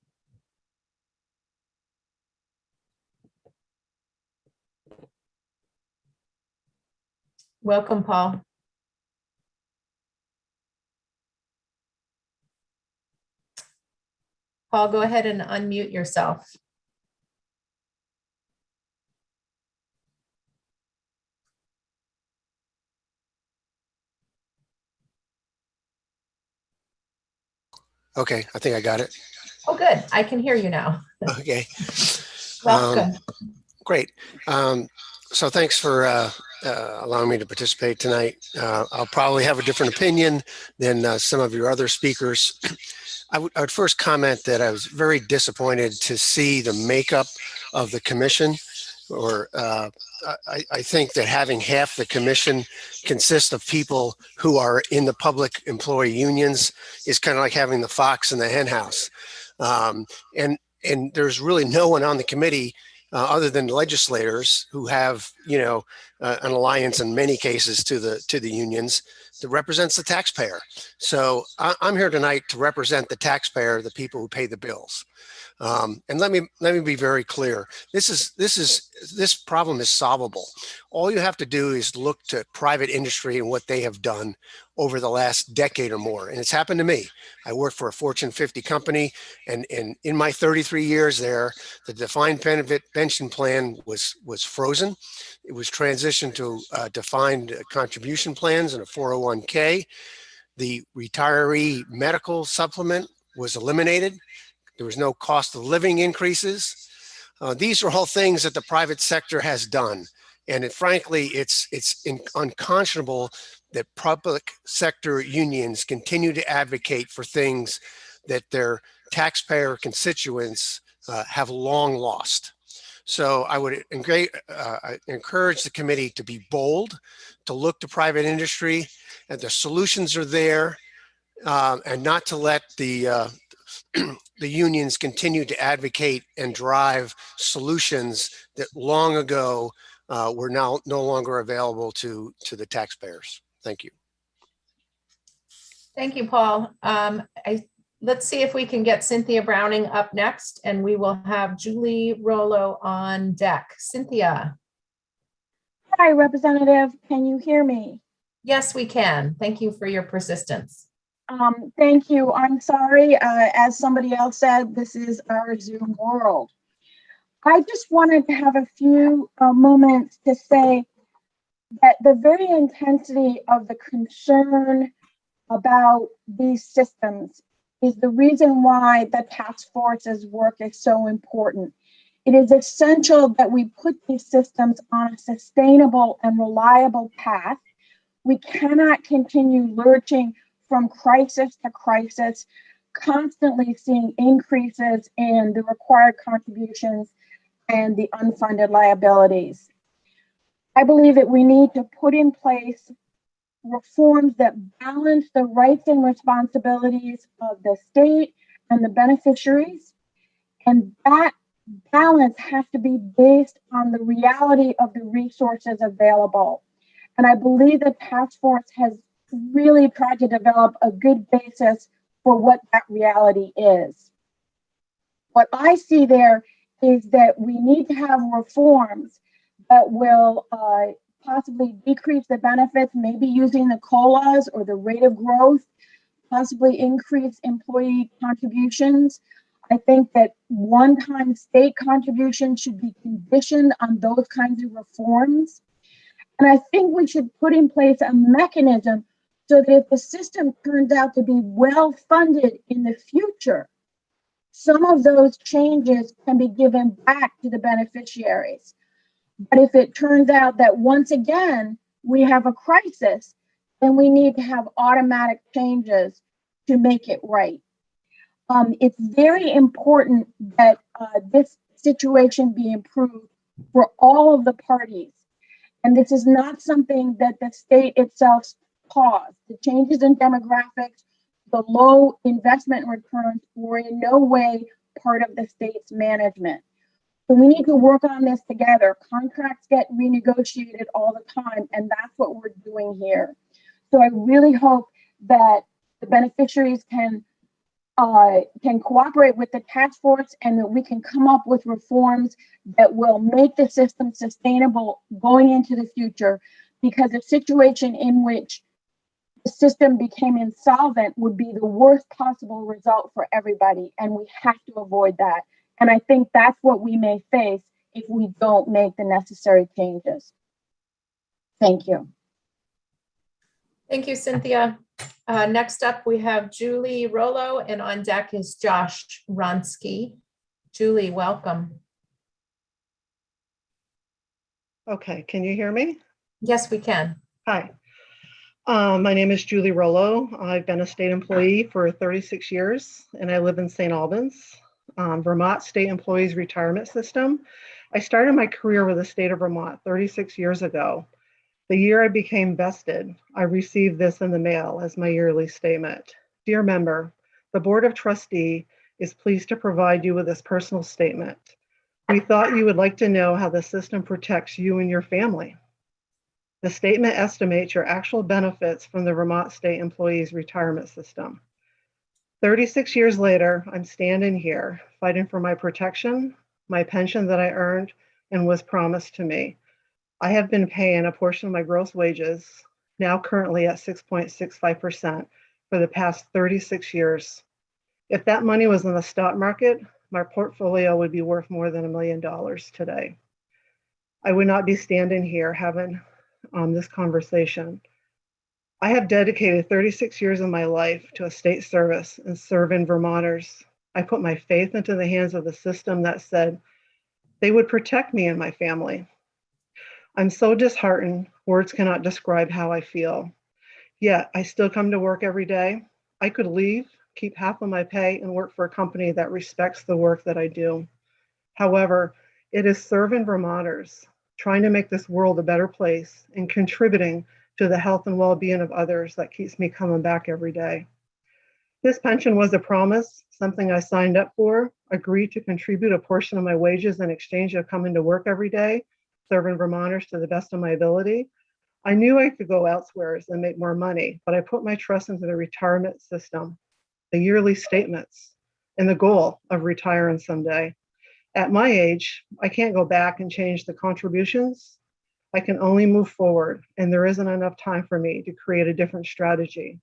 [SPEAKER 1] Welcome, Paul. Paul, go ahead and unmute yourself.
[SPEAKER 14] Okay, I think I got it.
[SPEAKER 1] Oh, good. I can hear you now.
[SPEAKER 14] Okay.
[SPEAKER 1] Welcome.
[SPEAKER 14] Great. So thanks for allowing me to participate tonight. I'll probably have a different opinion than some of your other speakers. I would first comment that I was very disappointed to see the makeup of the commission, or I think that having half the commission consist of people who are in the public employee unions is kind of like having the fox in the hen house. And there's really no one on the committee other than legislators who have, you know, an alliance in many cases to the unions, that represents the taxpayer. So I'm here tonight to represent the taxpayer, the people who pay the bills. And let me be very clear. This problem is solvable. All you have to do is look to private industry and what they have done over the last decade or more. And it's happened to me. I worked for a Fortune 50 company, and in my 33 years there, the defined benefit pension plan was frozen. It was transitioned to defined contribution plans and a 401k. The retiree medical supplement was eliminated. There was no cost of living increases. These are all things that the private sector has done. And frankly, it's unconscionable that public sector unions continue to advocate for things that their taxpayer constituents have long lost. So I would encourage the committee to be bold, to look to private industry, and the solutions are there, and not to let the unions continue to advocate and drive solutions that long ago were now no longer available to the taxpayers. Thank you.
[SPEAKER 1] Thank you, Paul. Let's see if we can get Cynthia Browning up next, and we will have Julie Rollo on deck. Cynthia.
[SPEAKER 15] Hi, Representative. Can you hear me?
[SPEAKER 1] Yes, we can. Thank you for your persistence.
[SPEAKER 15] Thank you. I'm sorry. As somebody else said, this is our Zoom world. I just wanted to have a few moments to say that the very intensity of the concern about these systems is the reason why the task force's work is so important. It is essential that we put these systems on a sustainable and reliable path. We cannot continue lurching from crisis to crisis, constantly seeing increases in the required contributions and the unfunded liabilities. I believe that we need to put in place reforms that balance the rights and responsibilities of the state and the beneficiaries. And that balance has to be based on the reality of the resources available. And I believe the task force has really tried to develop a good basis for what that reality is. What I see there is that we need to have reforms that will possibly decrease the benefits, maybe using the COLAs or the rate of growth, possibly increase employee contributions. I think that one-time state contributions should be conditioned on those kinds of reforms. And I think we should put in place a mechanism so that if the system turns out to be well-funded in the future, some of those changes can be given back to the beneficiaries. But if it turns out that once again, we have a crisis, then we need to have automatic changes to make it right. It's very important that this situation be improved for all of the parties. And this is not something that the state itself caused. The changes in demographics, the low investment returns were in no way part of the state's management. So we need to work on this together. Contracts get renegotiated all the time, and that's what we're doing here. So I really hope that the beneficiaries can cooperate with the task force and that we can come up with reforms that will make the system sustainable going into the future, because a situation in which the system became insolvent would be the worst possible result for everybody, and we have to avoid that. And I think that's what we may face if we don't make the necessary changes. Thank you.
[SPEAKER 1] Thank you, Cynthia. Next up, we have Julie Rollo, and on deck is Josh Ronski. Julie, welcome.
[SPEAKER 16] Okay, can you hear me?
[SPEAKER 1] Yes, we can.
[SPEAKER 16] Hi. My name is Julie Rollo. I've been a state employee for 36 years, and I live in St. Albans, Vermont State Employees Retirement System. I started my career with the state of Vermont 36 years ago. The year I became vested, I received this in the mail as my yearly statement. Dear member, the Board of Trustees is pleased to provide you with this personal statement. We thought you would like to know how the system protects you and your family. The statement estimates your actual benefits from the Vermont State Employees Retirement System. 36 years later, I'm standing here fighting for my protection, my pension that I earned and was promised to me. I have been paying a portion of my gross wages, now currently at 6.65% for the past 36 years. If that money was in the stock market, my portfolio would be worth more than $1 million today. I would not be standing here having this conversation. I have dedicated 36 years of my life to a state service and serving Vermonters. I put my faith into the hands of the system that said they would protect me and my family. I'm so disheartened, words cannot describe how I feel. Yet I still come to work every day. I could leave, keep half of my pay, and work for a company that respects the work that I do. However, it is serving Vermonters, trying to make this world a better place, and contributing to the health and well-being of others that keeps me coming back every day. This pension was a promise, something I signed up for, agreed to contribute a portion of my wages in exchange of coming to work every day, serving Vermonters to the best of my ability. I knew I could go elsewhere and make more money, but I put my trust into the retirement system, the yearly statements, and the goal of retiring someday. At my age, I can't go back and change the contributions. I can only move forward, and there isn't enough time for me to create a different strategy.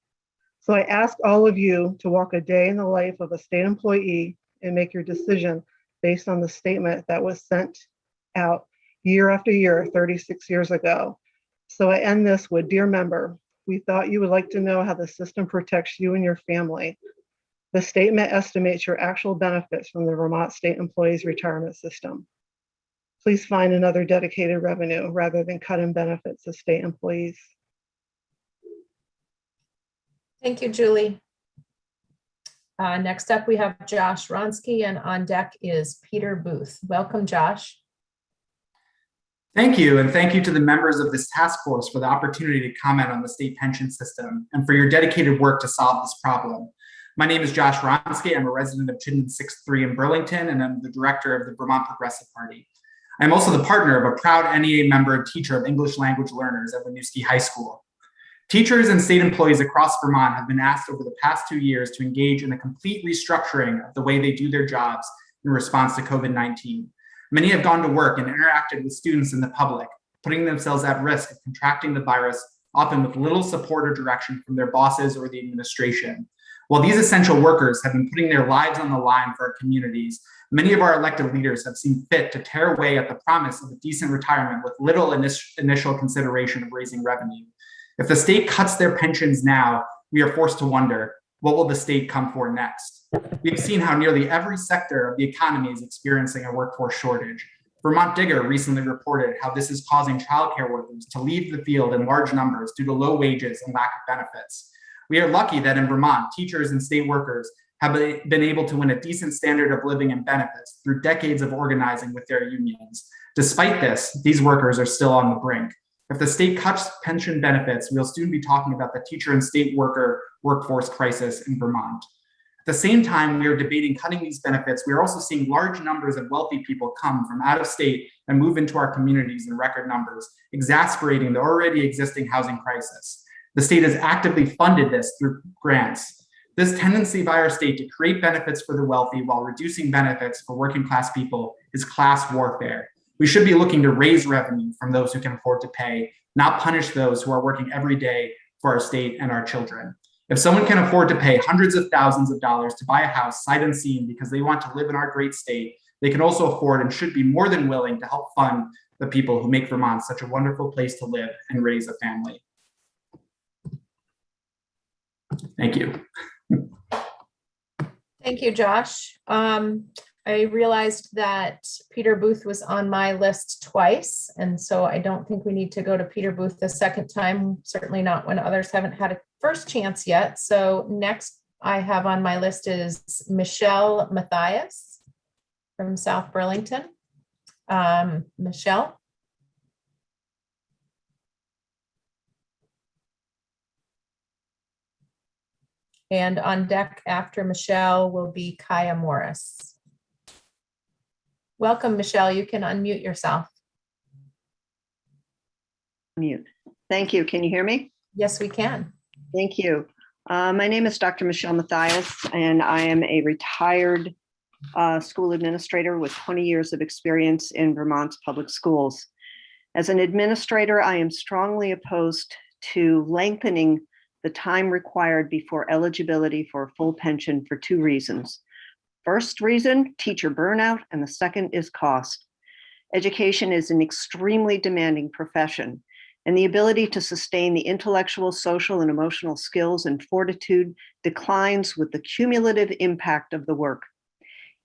[SPEAKER 16] So I ask all of you to walk a day in the life of a state employee and make your decision based on the statement that was sent out year after year, 36 years ago. So I end this with, dear member, we thought you would like to know how the system protects you and your family. The statement estimates your actual benefits from the Vermont State Employees Retirement System. Please find another dedicated revenue rather than cut in benefits of state employees.
[SPEAKER 1] Thank you, Julie. Next up, we have Josh Ronski, and on deck is Peter Booth. Welcome, Josh.
[SPEAKER 17] Thank you, and thank you to the members of this task force for the opportunity to comment on the state pension system and for your dedicated work to solve this problem. My name is Josh Ronski. I'm a resident of Chittenden 6-3 in Burlington, and I'm the director of the Vermont Progressive Party. I'm also the partner of a proud NEA member and teacher of English language learners at Winooski High School. Teachers and state employees across Vermont have been asked over the past 2 years to engage in a complete restructuring of the way they do their jobs in response to COVID-19. Many have gone to work and interacted with students and the public, putting themselves at risk of contracting the virus, often with little support or direction from their bosses or the administration. While these essential workers have been putting their lives on the line for our communities, many of our elected leaders have seen fit to tear away at the promise of a decent retirement with little initial consideration of raising revenue. If the state cuts their pensions now, we are forced to wonder, what will the state come for next? We've seen how nearly every sector of the economy is experiencing a workforce shortage. Vermont Digger recently reported how this is causing childcare workers to leave the field in large numbers due to low wages and lack of benefits. We are lucky that in Vermont, teachers and state workers have been able to win a decent standard of living and benefits through decades of organizing with their unions. Despite this, these workers are still on the brink. If the state cuts pension benefits, we'll soon be talking about the teacher and state worker workforce crisis in Vermont. At the same time we are debating cutting these benefits, we are also seeing large numbers of wealthy people come from out of state and move into our communities in record numbers, exacerbating the already existing housing crisis. The state has actively funded this through grants. This tendency by our state to create benefits for the wealthy while reducing benefits for working class people is class warfare. We should be looking to raise revenue from those who can afford to pay, not punish those who are working every day for our state and our children. If someone can afford to pay hundreds of thousands of dollars to buy a house sight unseen because they want to live in our great state, they can also afford and should be more than willing to help fund the people who make Vermont such a wonderful place to live and raise a family. Thank you.
[SPEAKER 1] Thank you, Josh. I realized that Peter Booth was on my list twice, and so I don't think we need to go to Peter Booth the second time, certainly not when others haven't had a first chance yet. So next I have on my list is Michelle Mathias from South Burlington. Michelle? And on deck after Michelle will be Kaya Morris. Welcome, Michelle. You can unmute yourself.
[SPEAKER 18] Mute. Thank you. Can you hear me?
[SPEAKER 1] Yes, we can.
[SPEAKER 18] Thank you. My name is Dr. Michelle Mathias, and I am a retired school administrator with 20 years of experience in Vermont's public schools. As an administrator, I am strongly opposed to lengthening the time required before eligibility for a full pension for two reasons. First reason, teacher burnout, and the second is cost. Education is an extremely demanding profession, and the ability to sustain the intellectual, social, and emotional skills and fortitude declines with the cumulative impact of the work.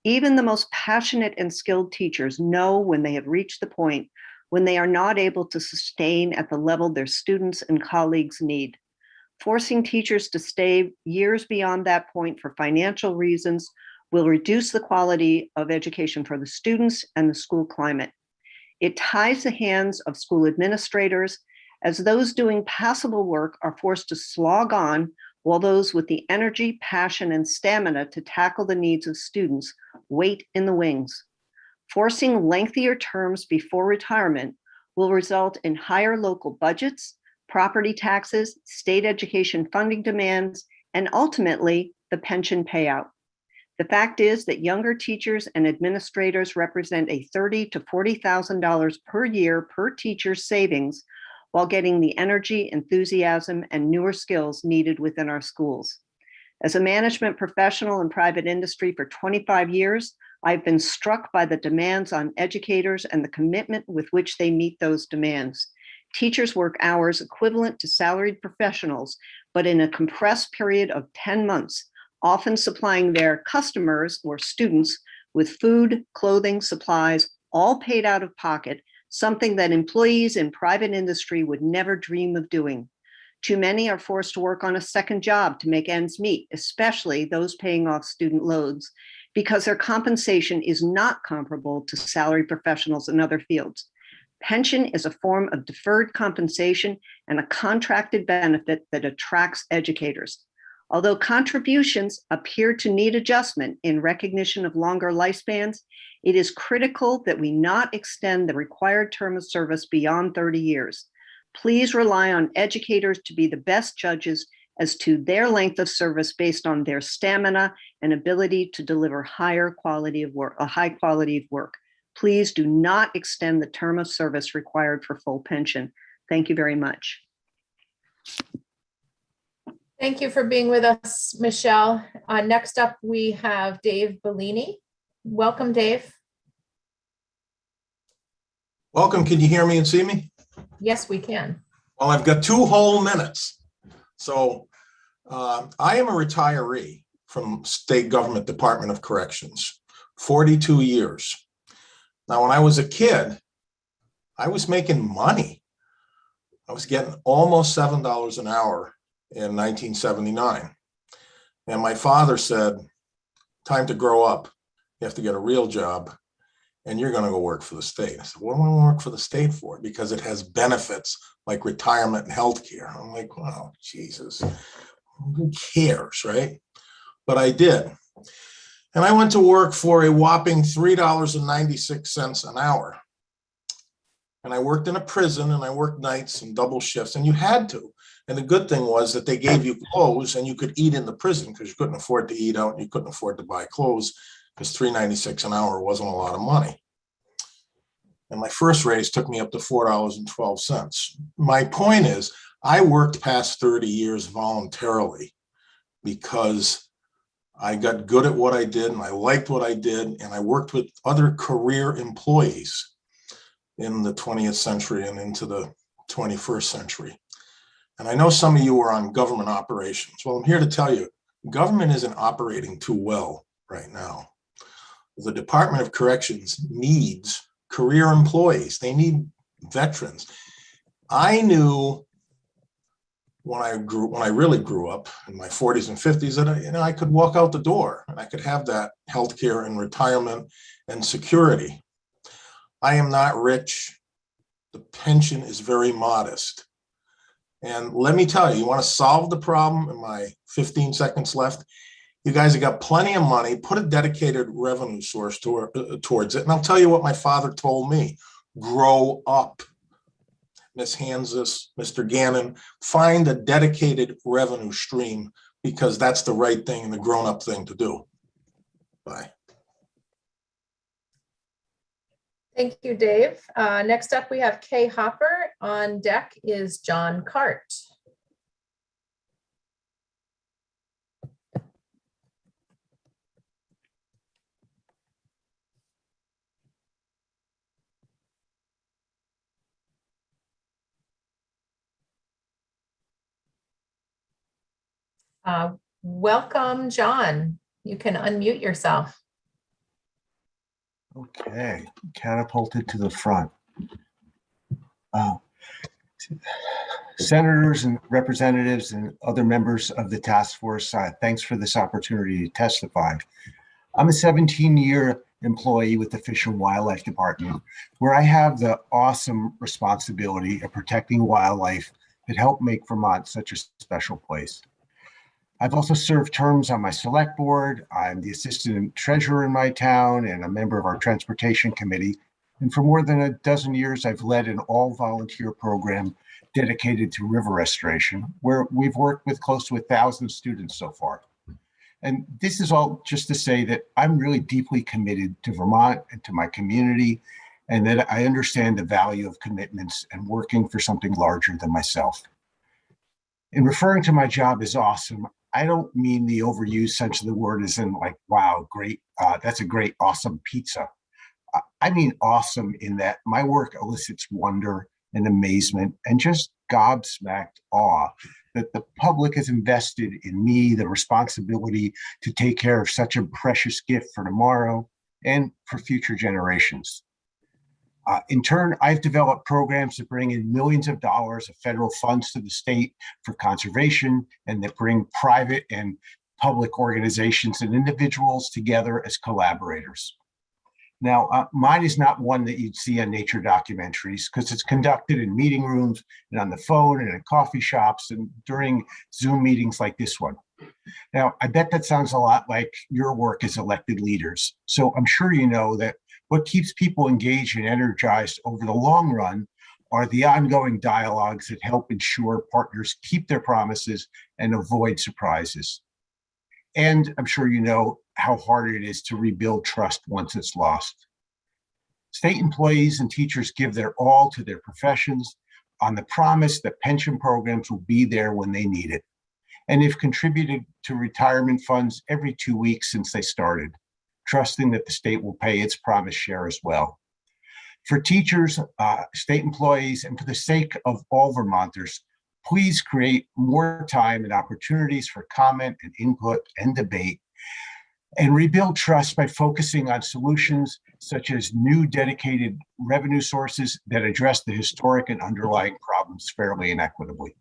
[SPEAKER 18] Even the most passionate and skilled teachers know when they have reached the point when they are not able to sustain at the level their students and colleagues need. Forcing teachers to stay years beyond that point for financial reasons will reduce the quality of education for the students and the school climate. It ties the hands of school administrators as those doing passable work are forced to slog on while those with the energy, passion, and stamina to tackle the needs of students wait in the wings. Forcing lengthier terms before retirement will result in higher local budgets, property taxes, state education funding demands, and ultimately the pension payout. The fact is that younger teachers and administrators represent a $30,000 to $40,000 per year per teacher savings while getting the energy, enthusiasm, and newer skills needed within our schools. As a management professional in private industry for 25 years, I've been struck by the demands on educators and the commitment with which they meet those demands. Teachers work hours equivalent to salaried professionals, but in a compressed period of 10 months, often supplying their customers or students with food, clothing, supplies, all paid out of pocket, something that employees in private industry would never dream of doing. Too many are forced to work on a second job to make ends meet, especially those paying off student loans, because their compensation is not comparable to salaried professionals in other fields. Pension is a form of deferred compensation and a contracted benefit that attracts educators. Although contributions appear to need adjustment in recognition of longer lifespans, it is critical that we not extend the required term of service beyond 30 years. Please rely on educators to be the best judges as to their length of service based on their stamina and ability to deliver a high quality of work. Please do not extend the term of service required for full pension. Thank you very much.
[SPEAKER 1] Thank you for being with us, Michelle. Next up, we have Dave Bellini. Welcome, Dave.
[SPEAKER 19] Welcome. Can you hear me and see me?
[SPEAKER 1] Yes, we can.
[SPEAKER 19] Well, I've got 2 whole minutes. So I am a retiree from State Government Department of Corrections, 42 years. Now, when I was a kid, I was making money. I was getting almost $7 an hour in 1979. And my father said, time to grow up. You have to get a real job and you're going to go work for the state. I said, what do I want to work for the state for? Because it has benefits like retirement and healthcare. I'm like, wow, Jesus, who cares, right? But I did. And I went to work for a whopping $3.96 an hour. And I worked in a prison and I worked nights and double shifts, and you had to. And the good thing was that they gave you clothes and you could eat in the prison because you couldn't afford to eat out and you couldn't afford to buy clothes because $3.96 an hour wasn't a lot of money. And my first raise took me up to $4.12. My point is, I worked past 30 years voluntarily because I got good at what I did and I liked what I did, and I worked with other career employees in the 20th century and into the 21st century. And I know some of you are on government operations. Well, I'm here to tell you, government isn't operating too well right now. The Department of Corrections needs career employees. They need veterans. I knew when I really grew up in my 40s and 50s that I could walk out the door and I could have that healthcare and retirement and security. I am not rich. The pension is very modest. And let me tell you, you want to solve the problem in my 15 seconds left? You guys have got plenty of money, put a dedicated revenue source towards it. And I'll tell you what my father told me, grow up. Ms. Hansis, Mr. Gannon, find a dedicated revenue stream because that's the right thing and the grown-up thing to do. Bye.
[SPEAKER 1] Thank you, Dave. Next up, we have Kay Hopper. On deck is John Cart. Welcome, John. You can unmute yourself.
[SPEAKER 20] Okay, catapulted to the front. Senators and representatives and other members of the task force, thanks for this opportunity to testify. I'm a 17-year employee with the Fish and Wildlife Department, where I have the awesome responsibility of protecting wildlife that help make Vermont such a special place. I've also served terms on my select board. I'm the assistant treasurer in my town and a member of our transportation committee. And for more than a dozen years, I've led an all-volunteer program dedicated to river restoration, where we've worked with close to 1,000 students so far. And this is all just to say that I'm really deeply committed to Vermont and to my community, and that I understand the value of commitments and working for something larger than myself. In referring to my job as awesome, I don't mean the overused sense of the word as in like, wow, great, that's a great, awesome pizza. I mean awesome in that my work elicits wonder and amazement and just gobsmacked awe that the public has invested in me the responsibility to take care of such a precious gift for tomorrow and for future generations. In turn, I've developed programs that bring in millions of dollars of federal funds to the state for conservation, and that bring private and public organizations and individuals together as collaborators. Now, mine is not one that you'd see on nature documentaries, because it's conducted in meeting rooms and on the phone and in coffee shops and during Zoom meetings like this one. Now, I bet that sounds a lot like your work as elected leaders. So I'm sure you know that what keeps people engaged and energized over the long run are the ongoing dialogues that help ensure partners keep their promises and avoid surprises. And I'm sure you know how hard it is to rebuild trust once it's lost. State employees and teachers give their all to their professions on the promise that pension programs will be there when they need it. And they've contributed to retirement funds every 2 weeks since they started, trusting that the state will pay its promised share as well. For teachers, state employees, and for the sake of all Vermonters, please create more time and opportunities for comment and input and debate, and rebuild trust by focusing on solutions such as new dedicated revenue sources that address the historic and underlying problems fairly and equitably.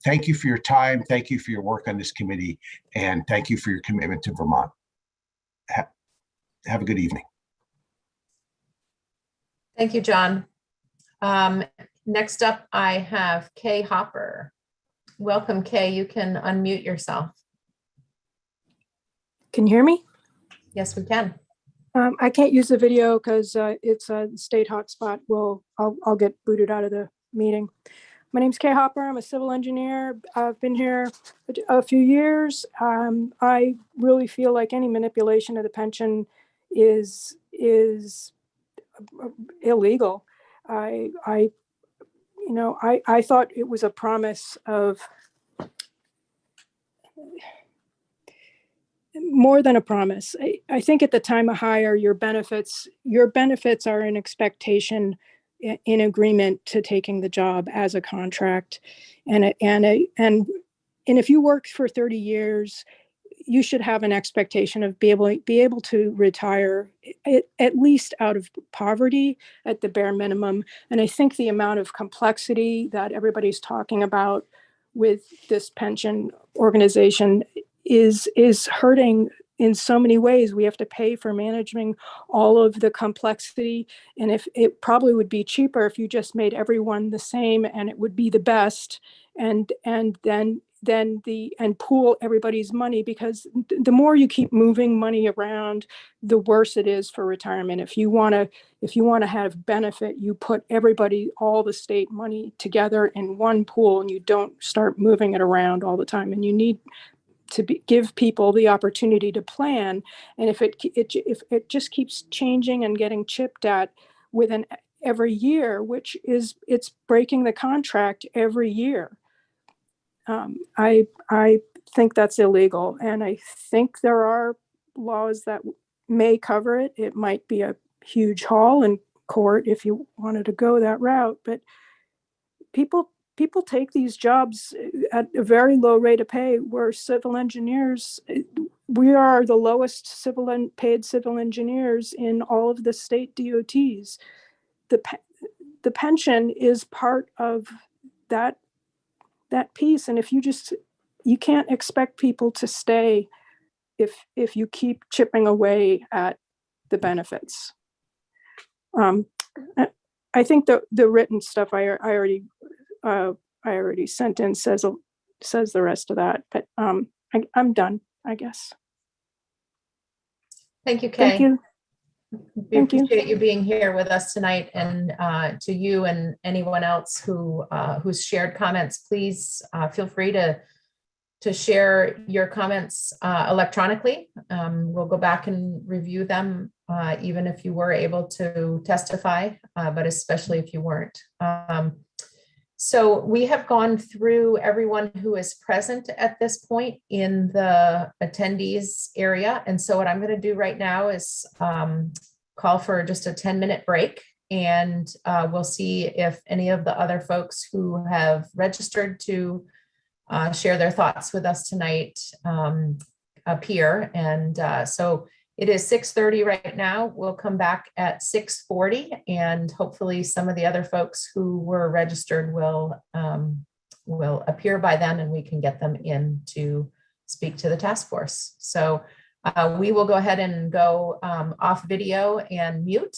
[SPEAKER 20] Thank you for your time. Thank you for your work on this committee, and thank you for your commitment to Vermont. Have a good evening.
[SPEAKER 1] Thank you, John. Next up, I have Kay Hopper. Welcome, Kay. You can unmute yourself.
[SPEAKER 21] Can you hear me?
[SPEAKER 1] Yes, we can.
[SPEAKER 21] I can't use the video because it's a state hotspot. I'll get booted out of the meeting. My name's Kay Hopper. I'm a civil engineer. I've been here a few years. I really feel like any manipulation of the pension is illegal. I thought it was a promise of more than a promise. I think at the time of hire, your benefits are an expectation in agreement to taking the job as a contract. And if you work for 30 years, you should have an expectation of be able to retire at least out of poverty at the bare minimum. And I think the amount of complexity that everybody's talking about with this pension organization is hurting in so many ways. We have to pay for managing all of the complexity. And if it probably would be cheaper if you just made everyone the same, and it would be the best, and then pool everybody's money, because the more you keep moving money around, the worse it is for retirement. If you want to have benefit, you put everybody, all the state money together in one pool, and you don't start moving it around all the time. And you need to give people the opportunity to plan. And if it just keeps changing and getting chipped at every year, it's breaking the contract every year. I think that's illegal, and I think there are laws that may cover it. It might be a huge haul in court if you wanted to go that route, but people take these jobs at a very low rate of pay. We're civil engineers. We are the lowest paid civil engineers in all of the state DOTs. The pension is part of that piece. And if you can't expect people to stay if you keep chipping away at the benefits. I think the written stuff I already sent in says the rest of that, but I'm done, I guess.
[SPEAKER 1] Thank you, Kay.
[SPEAKER 21] Thank you.
[SPEAKER 1] We appreciate you being here with us tonight, and to you and anyone else who's shared comments, please feel free to to share your comments electronically. We'll go back and review them, even if you were able to testify, but especially if you weren't. So we have gone through everyone who is present at this point in the attendees area. And so what I'm going to do right now is call for just a 10-minute break. And we'll see if any of the other folks who have registered to share their thoughts with us tonight appear. And so it is 6:30 right now. We'll come back at 6:40, and hopefully some of the other folks who were registered will appear by then, and we can get them in to speak to the task force. So we will go ahead and go off video and mute.